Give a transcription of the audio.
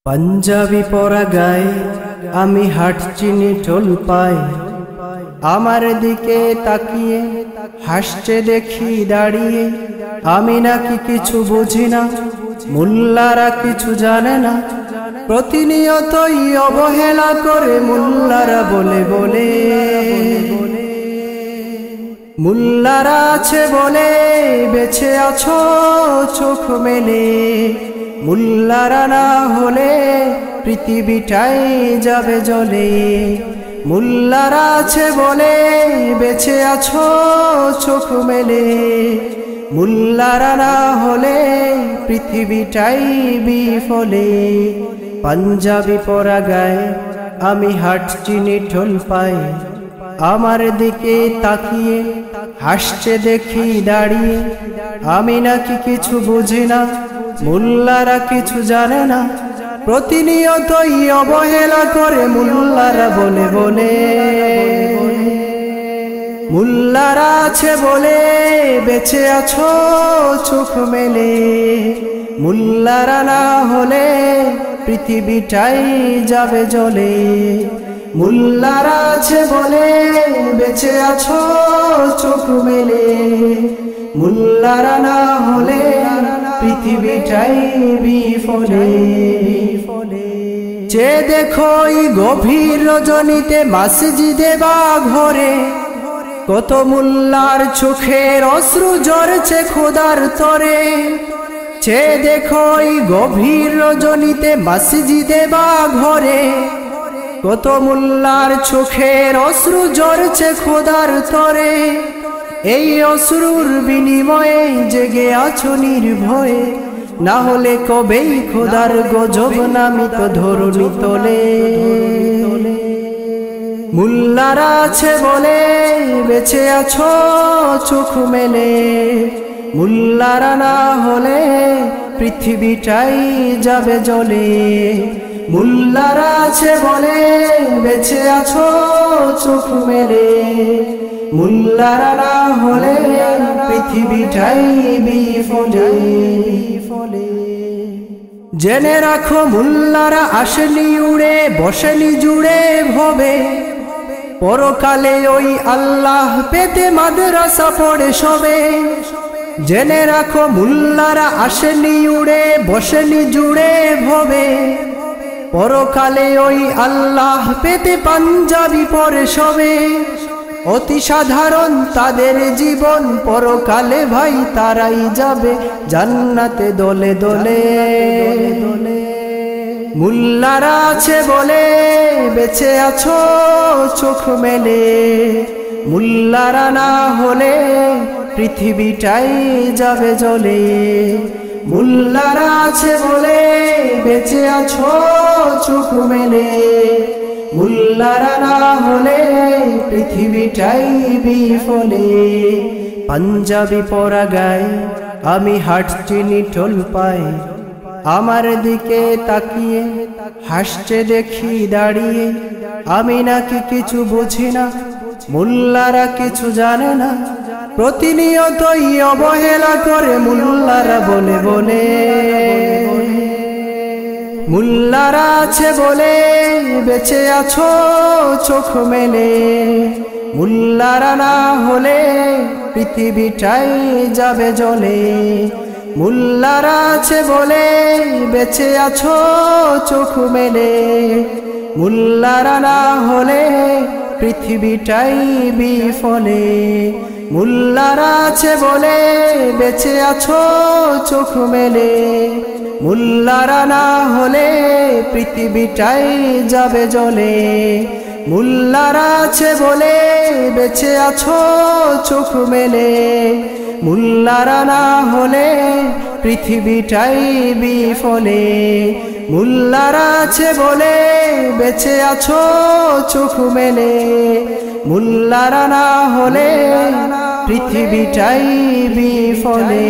পাঞ্জাবি পরা গায়ে আমি হাঁটছি নিটোল পায়ে, আমার দিকে তাকিয়ে হাসছে দেখি দাঁড়িয়ে। আমি নাকি কিছু বুঝি না, মুল্লারা কিছু জানে না, প্রতিনিয়তই অবহেলা করে মুল্লারা বলে বলে। মুল্লারা আছে বলে বেঁচে আছো চোখ মেলে, মুল্লারা না হলে পৃথিবীটাই যাবে জ্বলে। মুল্লারা আছে বলে বেঁচে আছো চোখ মেলে, মুল্লারা না হলে পৃথিবীটাই বিফলে। পাঞ্জাবি পরা গায়ে আমি হাঁটছি নিটোল পায়ে, আমার দিকে তাকিয়ে হাসছে দেখি দাঁড়িয়ে। আমি নাকি কিছু বুঝি না, মুল্লারা কিছু জানে না, প্রতিনিয়তই অবহেলা করে মুল্লারা বলে বলে। মুল্লারা আছে বলে বেঁচে আছো চোখ মেলে, মুল্লারা না হলে পৃথিবীটাই যাবে জ্বলে। মুল্লারা আছে বলে বেঁচে আছো চোখ মেলে, মুল্লারা না হলে পৃথিবীটাই বিফলে। যে দেখো এই গভীর রজনীতে মসজিদে বা ঘরে, কত মুল্লার চোখের অশ্রু ঝরছে খোদার তরে। যে দেখো এই গভীর রজনীতে মসজিদে বা ঘরে, কত মুল্লার চোখের অশ্রু ঝরছে খোদার তরে। এই অশ্রুর বিনিময়ে জেগে আছো নির্ভয়ে, না হলে কবেই খোদার গজব নামিত ধরণী তোলে। মুল্লারা আছে বলে বেঁচে আছো চোখ মেলে, মুল্লারা না হলে পৃথিবীটাই যাবে জ্বলে। মুল্লারা আছে বলে বেঁচে আছো চোখ মেলে, মুল্লারা না হলে পৃথিবীটাই বিফলে। জেনে রাখো মুল্লারা আসেনি উড়ে বসেনি জুড়ে ভবে, পরকালে ওই আল্লাহ পেতে মাদ্রাসা পড়ে সবে। জেনে রাখো মুল্লারা আসেনি উড়ে বসেনি জুড়ে ভবে, পরকালে ওই আল্লাহ পেতে পাঞ্জাবি পরে সবে। অতি সাধারণ তাদের জীবন, পরকালে ভাই তারাই যাবে জান্নাতে দলে দলে। মুল্লারা আছে বলে বেঁচে আছো চোখ মেলে, মুল্লারা না হলে পৃথিবীটাই যাবে জ্বলে। মুল্লারা আছে বলে বেঁচে আছো চোখ মেলে, মুল্লারা না হলে পৃথিবীটাই বিফলে। পাঞ্জাবি পরা গায়ে আমি হাঁটছি নিটোল পায়ে, আমার দিকে তাকিয়ে হাসছে দেখি দাঁড়িয়ে। আমি নাকি কিছু বুঝি না, মুল্লারা কিছু জানে না, প্রতিনিয়তই অবহেলা করে মুল্লারা বলে বলে। মুল্লারা আছে বলে বেঁচে আছো চোখ মেলে, মুল্লারা না হলে পৃথিবীটাই যাবে জ্বলে। মুল্লারা আছে বলে বেঁচে আছো চোখ মেলে, মুল্লারা না হলে পৃথিবীটাই বিফলে। মুল্লারা আছে বলে বেঁচে আছো চোখ মেলে, মুল্লারা না হলে পৃথিবীটাই যাবে জ্বলে। মুল্লারা আছে বলে বেঁচে আছো চোখ মেলে, মুল্লারা না হলে পৃথিবীটাই বিফলে। মুল্লারা আছে বলে বেঁচে আছো চোখ মেলে, মুল্লারা না হলে পৃথিবীটাই বিফলে।